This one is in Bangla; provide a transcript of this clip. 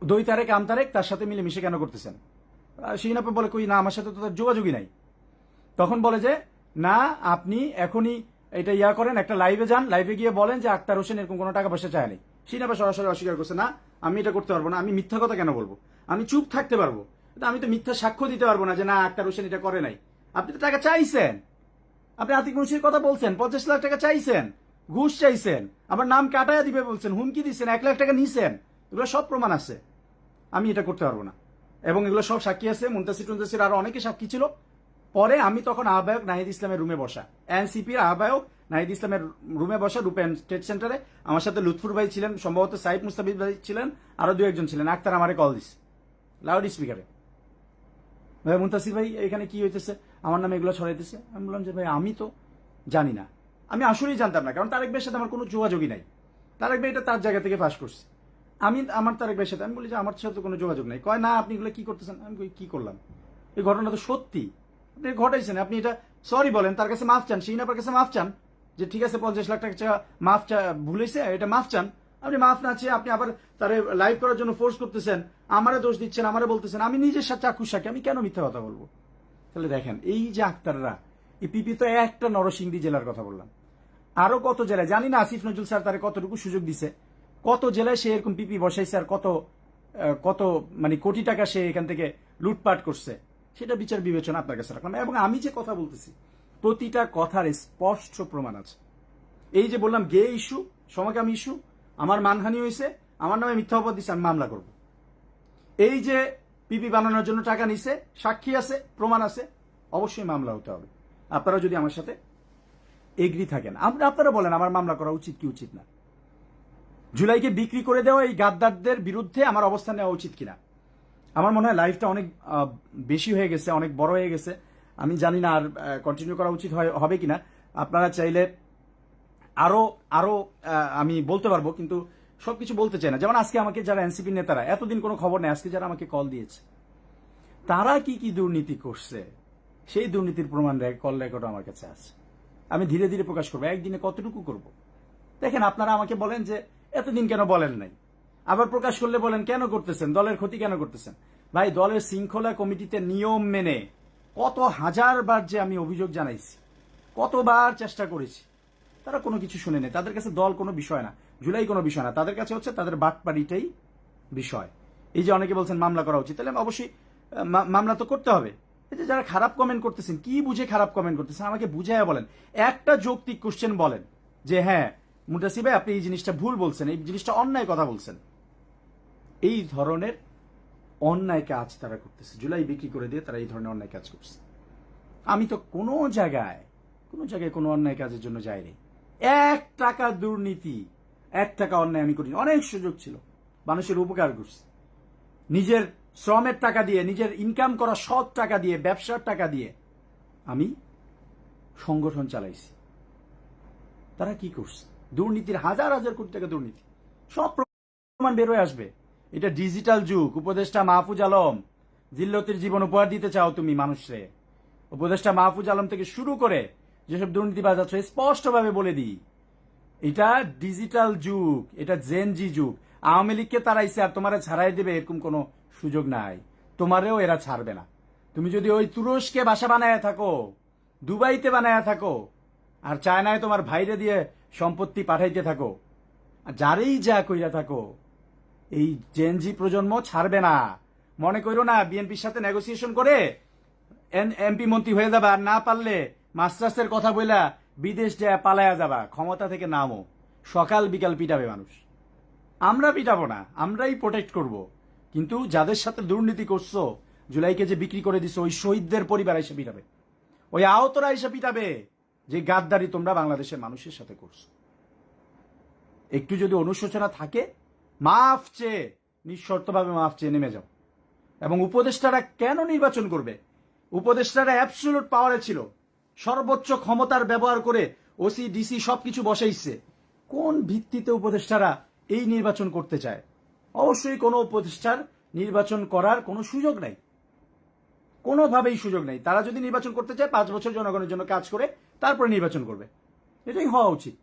দই তারেক আম তারেক তার সাথে মিলেমিশে কেন করতেছেন? শিহিন আপা বলে, কই না, আমার সাথে তো তার যোগাযোগই নাই। তখন বলে যে না, আপনি এখনই এটা করেন, একটা লাইভে যান, লাইভে গিয়ে বলেন যে আক্তার হোসেন এরকম কোনো টাকা পয়সা চায়নি। শিহিন আপা সরাসরি অস্বীকার করছে, না আমি এটা করতে পারবো না, আমি মিথ্যা কথা কেন বলবো, আমি চুপ থাকতে পারবো, কিন্তু আমি তো মিথ্যা সাক্ষ্য দিতে পারবো না যে না আক্তার হোসেন এটা করে নাই। আপনি তো টাকা চাইছেন, আপনি আতিক মুন্সির কথা বলছেন, 50 লাখ টাকা চাইছেন, ঘুষ চাইছেন, আমার নাম কাটায়া দিবে বলছেন, হুমকি দিচ্ছেন, 1 লাখ টাকা নিছেন, এগুলো সব প্রমাণ আছে। আমি এটা করতে পারবো না, এবং এগুলো সব সাক্ষী আছে, মুনতাসির টুনতাসির আরো অনেকে সাক্ষী ছিল। পরে আমি তখন আহ্বায়ক নাহিদ ইসলামের রুমে বসা, এনসিপির আহ্বায়ক নাহিদ ইসলামের রুমে বসা রূপেন ট্রেড সেন্টারে। আমার সাথে লুৎফুর ভাই ছিলেন, সম্ভবত সাইফ মুস্তাফিজ ভাই ছিলেন, আরো 2-1 ছিলেন। আক্তার আমারে কল দিছে লাউড স্পিকারে, ভাই মুনতাসির ভাই এখানে কি হইতেছে, আমার নামে এগুলো ছড়াইতেছে। আমি বললাম যে ভাই আমি তো জানি না, আমি আসলেই জানতাম না, কারণ তারেক ভাইয়ের সাথে আমার কোনো যোগাযোগই নাই। তারেক ভাই এটা তার জায়গা থেকে ফাঁস করছে, আমি আমার তারেক ভাইয়ের সাথে, আমি বলি যে আমার সাথে কোনো যোগাযোগ নাই। কয় না আপনি এগুলো কি করতেছেন, আমি কি করলাম, এই ঘটনা তো সত্যি, আপনি ঘটাইছেন, আপনি এটা সরি বলেন, তার কাছে মাফ চান, শিহিনাপার কাছে মাফ চান, যে ঠিক আছে 50 লাখ টাকা মাফ ভুলেছে, এটা মাফ চান। আপনি মাফ না চেয়ে আপনি আবার তারে লাইভ করার জন্য ফোর্স করতেছেন, আমারে দোষ দিচ্ছেন, আমারে বলতেছেন, আমি নিজের সাথে চাক্ষুষ সাক্ষী, আমি কেন মিথ্যা কথা বলবো? তাহলে দেখেন, এই যে আক্তাররা, এই পিপি তো একটা নরসিংদী জেলার কথা বললাম, আরো কত জেলায় জানি না আসিফ নজরুল স্যার তারে কতটুকু সুযোগ দিছে, কত জেলায় সে এরকম পিপি বসাইছে, আর কত কত মানে কোটি টাকা সে এখান থেকে লুটপাট করছে, সেটা বিচার বিবেচনা আপনার কাছে রাখলাম। এবং আমি যে কথা বলতেছি প্রতিটা কথার স্পষ্ট প্রমাণ আছে। এই যে বললাম গে ইস্যু, সমকামী ইস্যু, আমার মানহানি হয়েছে, আমার নামে মিথ্যা অপবাদ দিচ্ছে, আমি মামলা করব। এই যে পিপি বানানোর জন্য টাকা নিছে, সাক্ষী আছে, প্রমাণ আছে, অবশ্যই মামলা হতে হবে। আপনারা যদি আমার সাথে এগ্রি থাকেন, আপনারা বলেন আমার মামলা করা উচিত কি উচিত না, জুলাইকে বিক্রি করে দেওয়া এই গাদ্দারদের বিরুদ্ধে আমার অবস্থান নেওয়া উচিত কিনা। আমার মনে হয় লাইফটা অনেক বেশি হয়ে গেছে, অনেক বড় হয়ে গেছে, আমি জানি না আর কন্টিনিউ করা উচিত হবে কিনা। আপনারা চাইলে আরো আরো আমি বলতে পারবো, কিন্তু সবকিছু বলতে চাই না। যেমন আজকে আমাকে যারা এনসিপি নেতারা, এতদিন কোনো খবর নেই, আজকে যারা আমাকে কল দিয়েছে, তারা কি কি দুর্নীতি করছে, সেই দুর্নীতির প্রমাণ কল রেকর্ড আমার কাছে আছে। আমি ধীরে ধীরে প্রকাশ করবো, একদিনে কতটুকু করব। দেখেন, আপনারা আমাকে বলেন যে এতদিন কেন বলেন নাই, আবার প্রকাশ করলে বলেন কেন করতেছেন, দলের ক্ষতি কেন করতেছেন। ভাই, দলের শৃঙ্খলা কমিটিতে নিয়ম মেনে কত হাজারবার যে আমি অভিযোগ জানাইছি, কতবার চেষ্টা করেছি, তারা কোনো কিছু শুনে নেই। তাদের কাছে দল কোনো বিষয় না, জুলাই কোনো বিষয় না, তাদের কাছে হচ্ছে তাদের বাটপাড়িটাই বিষয়। এই যে অনেকে বলছেন মামলা করা উচিত, তাহলে অবশ্যই মামলা তো করতে হবে। এই যে যারা খারাপ কমেন্ট করতেছেন, কি বুঝে খারাপ কমেন্ট করতেছেন আমাকে বুঝাইয়া বলেন, একটা যৌক্তিক কোশ্চেন বলেন যে হ্যাঁ মুনতাসির ভাই আপনি এই জিনিসটা ভুল বলছেন, এই জিনিসটা অন্যায় কথা বলছেন। এই ধরনের অন্যায় কাজ তারা করতেছে, জুলাই বিক্রি করে দিয়ে তারা এই ধরনের অন্যায় কাজ করছে। আমি তো কোনো জায়গায় কোনো অন্যায় কাজের জন্য যাইনি। 1 টাকা দুর্নীতি, 1 টাকা অন্যায় আমি করিনি। অনেক সুযোগ ছিল, মানুষের উপকার করছি, নিজের শ্রমের টাকা দিয়ে, নিজের ইনকাম করা সৎ টাকা দিয়ে, ব্যবসার টাকা দিয়ে আমি সংগঠন চালাইছি। তারা কি করছে? দুর্নীতির হাজার হাজার কোটি টাকা দুর্নীতি, সব প্রমাণ বের হয়ে আসবে। এটা ডিজিটাল যুগ। উপদেষ্টা মাহফুজ আলম, জিল্লতির জীবন উপহার দিতে চাও তুমি মানুষরে, উপদেষ্টা মাহফুজ আলম থেকে শুরু করে যেসব দুর্নীতিবাজ আছে স্পষ্টভাবে বলে দিই, এটা ডিজিটাল যুগ, এটা জেনজি যুগ। আওয়ামী লীগকে তারাইছে আর তোমারে ছাড়াই দেবে এরকম কোনো সুযোগ নাই, তোমারেও এরা ছাড়বে না। তুমি যদি ওই তুরস্কে বাসা বানায় থাকো, দুবাইতে বানায় থাকো, আর চায়নায় তোমার ভাইরে দিয়ে সম্পত্তি পাঠাইতে থাকো, আর যারেই যা কইরা থাকো, এই জেনজি প্রজন্ম ছাড়বে না। মনে করো না বিএনপির সাথে নেগোসিয়েশন করে এমপি মন্ত্রী হয়ে যাবা, আর না পারলে মাস্টার্সের কথা বইলা বিদেশ যায় পালায়া যাবা। ক্ষমতা থেকে নামো, সকাল বিকাল পিটাবে মানুষ। আমরা পিটাবো না, আমরাই প্রোটেক্ট করব। কিন্তু যাদের সাথে দুর্নীতি করছো, জুলাইকে যে বিক্রি করে দিছো, ওই শহীদদের পরিবার এসে পিটাবে, ওই আহতরা এসে পিটাবে যে গাদ্দারি তোমরা বাংলাদেশের মানুষের সাথে করছো। একটু যদি অনুশোচনা থাকে, মাফ চেয়ে, নিঃশর্তভাবে মাফ চেয়ে নেমে যাও। এবং উপদেষ্টারা কেন নির্বাচন করবে? উপদেষ্টারা অ্যাবসলিউট পাওয়ারে ছিল, সর্বোচ্চ ক্ষমতার ব্যবহার করে ওসি ডিসি সবকিছু বসাইছে। কোন ভিত্তিতে উপদেষ্টারা এই নির্বাচন করতে চায়? অবশ্যই কোনো উপদেষ্টার নির্বাচন করার কোনো সুযোগ নাই, কোনোভাবেই সুযোগ নেই। তারা যদি নির্বাচন করতে চায় 5 বছর জনগণের জন্য কাজ করে তারপরে নির্বাচন করবে, এটাই হওয়া উচিত।